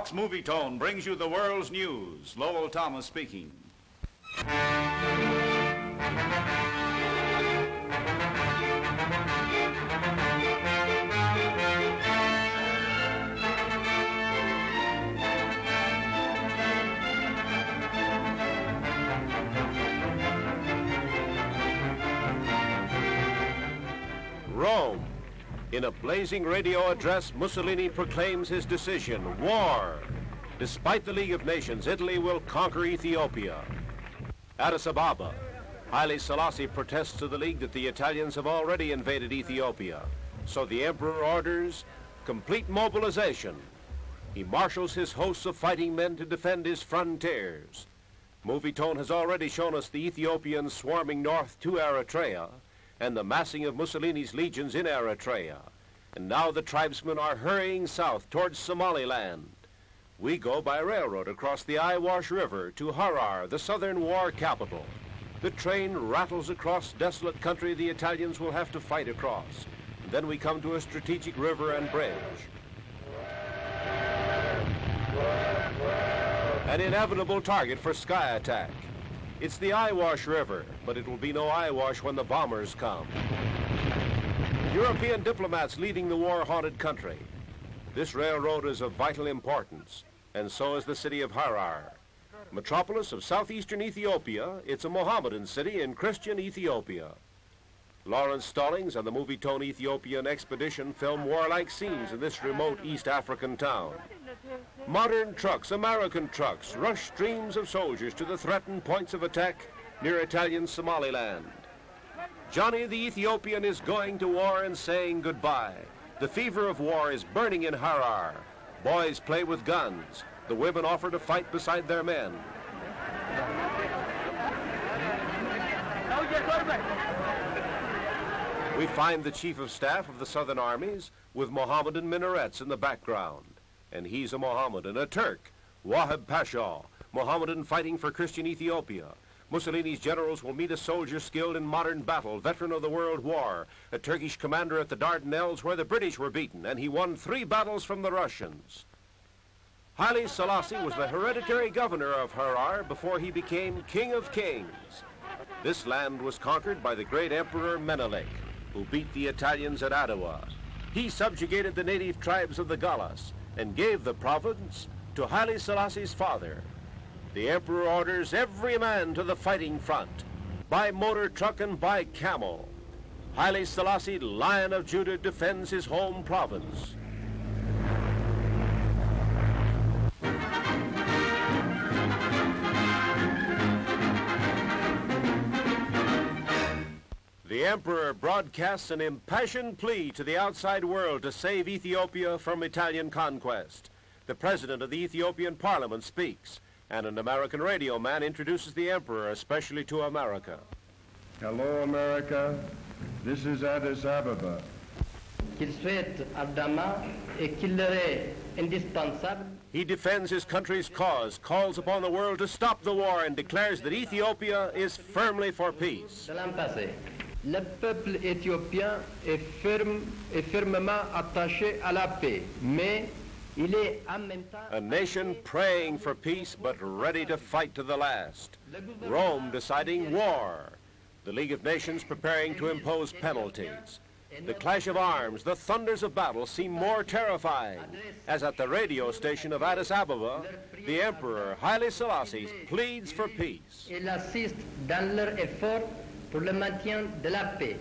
Fox Movie Tone brings you the world's news. Lowell Thomas speaking. Rome. In a blazing radio address, Mussolini proclaims his decision, war. Despite the League of Nations, Italy will conquer Ethiopia. Addis Ababa. Haile Selassie protests to the League that the Italians have already invaded Ethiopia. So the Emperor orders complete mobilization. He marshals his hosts of fighting men to defend his frontiers. Movie Tone has already shown us the Ethiopians swarming north to Eritrea, and the massing of Mussolini's legions in Eritrea. And now the tribesmen are hurrying south towards Somaliland. We go by railroad across the Eyewash River to Harar, the southern war capital. The train rattles across desolate country the Italians will have to fight across. And then we come to a strategic river and bridge. An inevitable target for sky attack. It's the Eyewash River, but it will be no eyewash when the bombers come. European diplomats leading the war-haunted country. This railroad is of vital importance, and so is the city of Harar. Metropolis of southeastern Ethiopia, it's a Mohammedan city in Christian Ethiopia. Lawrence Stallings and the Movie Tone Ethiopian expedition film warlike scenes in this remote East African town. Modern trucks, American trucks, rush streams of soldiers to the threatened points of attack near Italian Somaliland. Johnny the Ethiopian is going to war and saying goodbye. The fever of war is burning in Harar. Boys play with guns. The women offer to fight beside their men. We find the Chief of Staff of the Southern Armies with Mohammedan minarets in the background. And he's a Mohammedan, a Turk, Wahab Pasha, Mohammedan fighting for Christian Ethiopia. Mussolini's generals will meet a soldier skilled in modern battle, veteran of the World War, a Turkish commander at the Dardanelles where the British were beaten, and he won 3 battles from the Russians. Haile Selassie was the hereditary governor of Harar before he became King of Kings. This land was conquered by the great Emperor Menelik, who beat the Italians at Addis. He subjugated the native tribes of the Gallas and gave the province to Haile Selassie's father. The emperor orders every man to the fighting front, by motor truck and by camel. Haile Selassie, Lion of Judah, defends his home province. The emperor broadcasts an impassioned plea to the outside world to save Ethiopia from Italian conquest. The president of the Ethiopian parliament speaks, and an American radio man introduces the emperor, especially to America. Hello, America. This is Addis Ababa. He defends his country's cause, calls upon the world to stop the war, and declares that Ethiopia is firmly for peace. Le peuple éthiopien est fermement attaché à la paix, mais il est en même temps... A nation praying for peace but ready to fight to the last. Rome deciding war. The League of Nations preparing to impose penalties. The clash of arms, the thunders of battle seem more terrifying, as at the radio station of Addis Ababa, the Emperor Haile Selassie pleads for peace. Il assiste dans leur effort pour le maintien de la paix.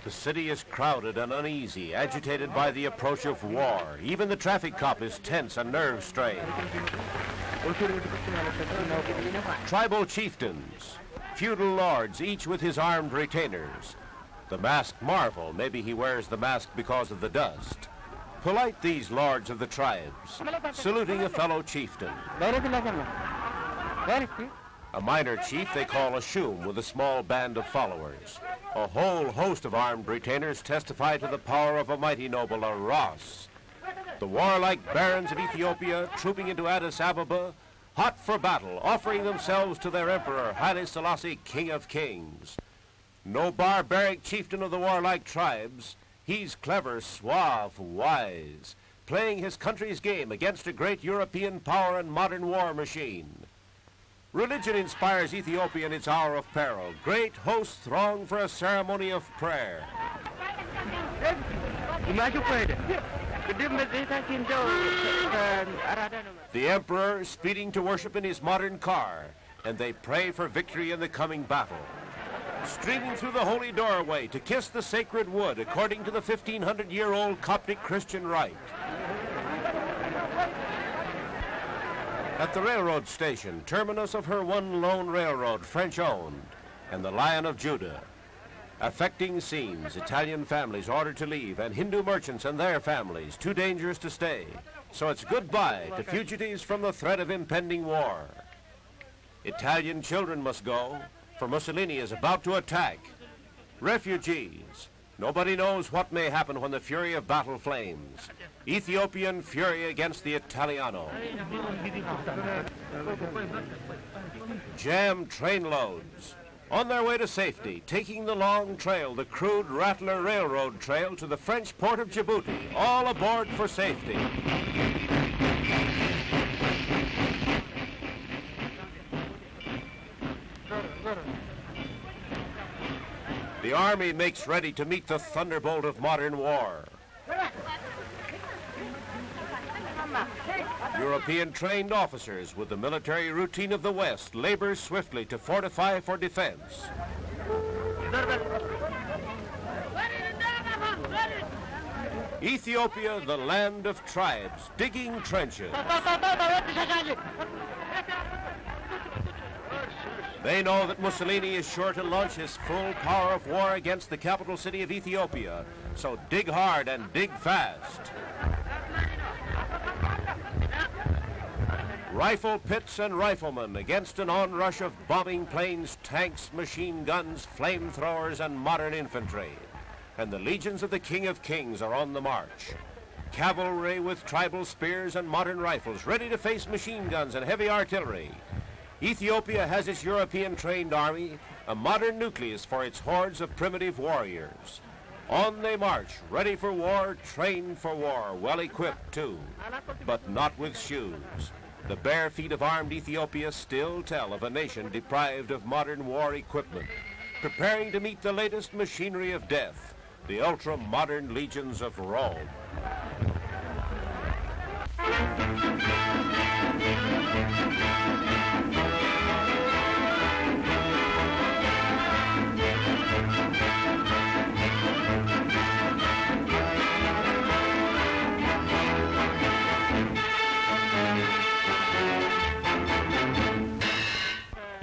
The city is crowded and uneasy, agitated by the approach of war. Even the traffic cop is tense and nerve-strained. Tribal chieftains, feudal lords, each with his armed retainers. The masked marvel, maybe he wears the mask because of the dust. Polite these lords of the tribes, saluting a fellow chieftain. A minor chief they call a shoom with a small band of followers. A whole host of armed retainers testify to the power of a mighty noble, a Ras. The warlike barons of Ethiopia trooping into Addis Ababa, hot for battle, offering themselves to their emperor, Haile Selassie, King of Kings. No barbaric chieftain of the warlike tribes, he's clever, suave, wise, playing his country's game against a great European power and modern war machine. Religion inspires Ethiopia in its hour of peril. Great hosts throng for a ceremony of prayer. The emperor speeding to worship in his modern car, and they pray for victory in the coming battle. Streaming through the holy doorway to kiss the sacred wood according to the 1,500-year-old Coptic Christian rite. At the railroad station, terminus of her one lone railroad, French-owned, and the Lion of Judah. Affecting scenes, Italian families ordered to leave, and Hindu merchants and their families, too dangerous to stay. So it's goodbye to fugitives from the threat of impending war. Italian children must go, for Mussolini is about to attack. Refugees. Nobody knows what may happen when the fury of battle flames. Ethiopian fury against the Italiano. Jammed train loads. On their way to safety, taking the long trail, the crude Rattler Railroad Trail to the French port of Djibouti, all aboard for safety. The army makes ready to meet the thunderbolt of modern war. European trained officers with the military routine of the West labor swiftly to fortify for defense. Ethiopia, the land of tribes, digging trenches. They know that Mussolini is sure to launch his full power of war against the capital city of Ethiopia, so dig hard and dig fast. Rifle pits and riflemen against an onrush of bombing planes, tanks, machine guns, flamethrowers, and modern infantry. And the legions of the King of Kings are on the march. Cavalry with tribal spears and modern rifles, ready to face machine guns and heavy artillery. Ethiopia has its European-trained army, a modern nucleus for its hordes of primitive warriors. On they march, ready for war, trained for war, well-equipped too, but not with shoes. The bare feet of armed Ethiopia still tell of a nation deprived of modern war equipment, preparing to meet the latest machinery of death, the ultra-modern legions of Rome.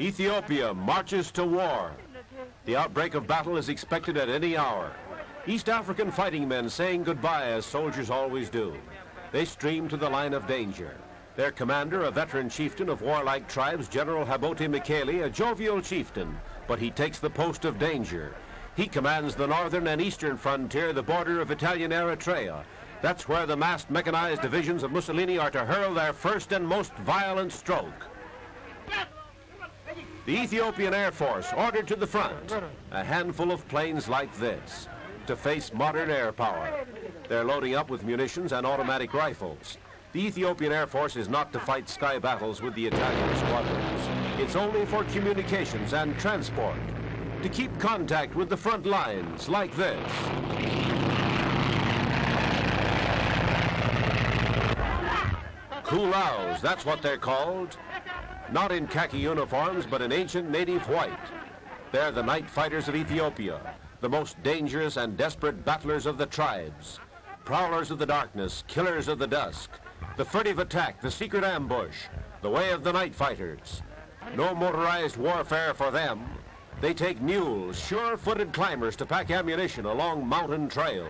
Ethiopia marches to war. The outbreak of battle is expected at any hour. East African fighting men saying goodbye as soldiers always do. They stream to the line of danger. Their commander, a veteran chieftain of warlike tribes, General Habote Mikele, a jovial chieftain, but he takes the post of danger. He commands the northern and eastern frontier, the border of Italian Eritrea. That's where the massed mechanized divisions of Mussolini are to hurl their first and most violent stroke. The Ethiopian Air Force ordered to the front, a handful of planes like this, to face modern air power. They're loading up with munitions and automatic rifles. The Ethiopian Air Force is not to fight sky battles with the Italian squadrons. It's only for communications and transport, to keep contact with the front lines like this. Kulaus, that's what they're called. Not in khaki uniforms, but in ancient native white. They're the night fighters of Ethiopia, the most dangerous and desperate battlers of the tribes. Prowlers of the darkness, killers of the dusk. The furtive attack, the secret ambush, the way of the night fighters. No motorized warfare for them. They take mules, sure-footed climbers to pack ammunition along mountain trails.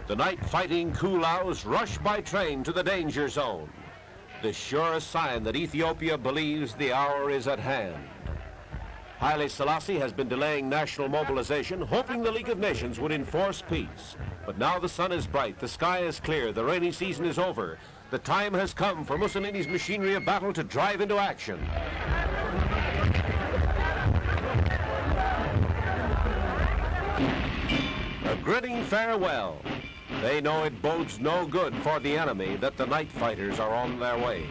The night-fighting Kulaus rush by train to the danger zone, the surest sign that Ethiopia believes the hour is at hand. Haile Selassie has been delaying national mobilization, hoping the League of Nations would enforce peace. But now the sun is bright, the sky is clear, the rainy season is over. The time has come for Mussolini's machinery of battle to drive into action. A grinning farewell. They know it bodes no good for the enemy that the night fighters are on their way.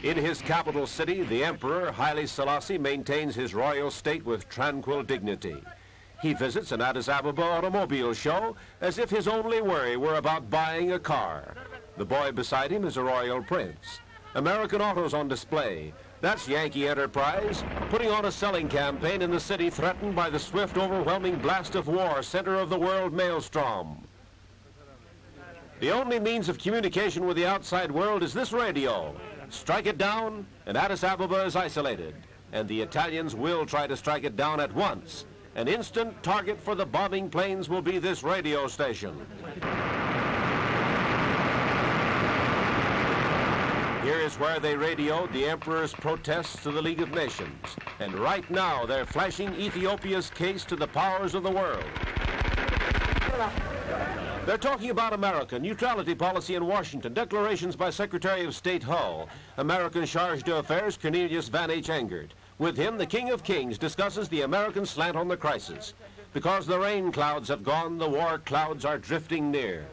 In his capital city, the Emperor Haile Selassie maintains his royal state with tranquil dignity. He visits an Addis Ababa automobile show as if his only worry were about buying a car. The boy beside him is a royal prince. American autos on display. That's Yankee enterprise, putting on a selling campaign in the city threatened by the swift, overwhelming blast of war, center of the world maelstrom. The only means of communication with the outside world is this radio. Strike it down, and Addis Ababa is isolated. And the Italians will try to strike it down at once. An instant target for the bombing planes will be this radio station. Here is where they radioed the Emperor's protests to the League of Nations. And right now, they're flashing Ethiopia's case to the powers of the world. They're talking about America, neutrality policy in Washington, declarations by Secretary of State Hull, American Charge d'Affaires Cornelius Van H. Engert. With him, the King of Kings discusses the American slant on the crisis. Because the rain clouds have gone, the war clouds are drifting near.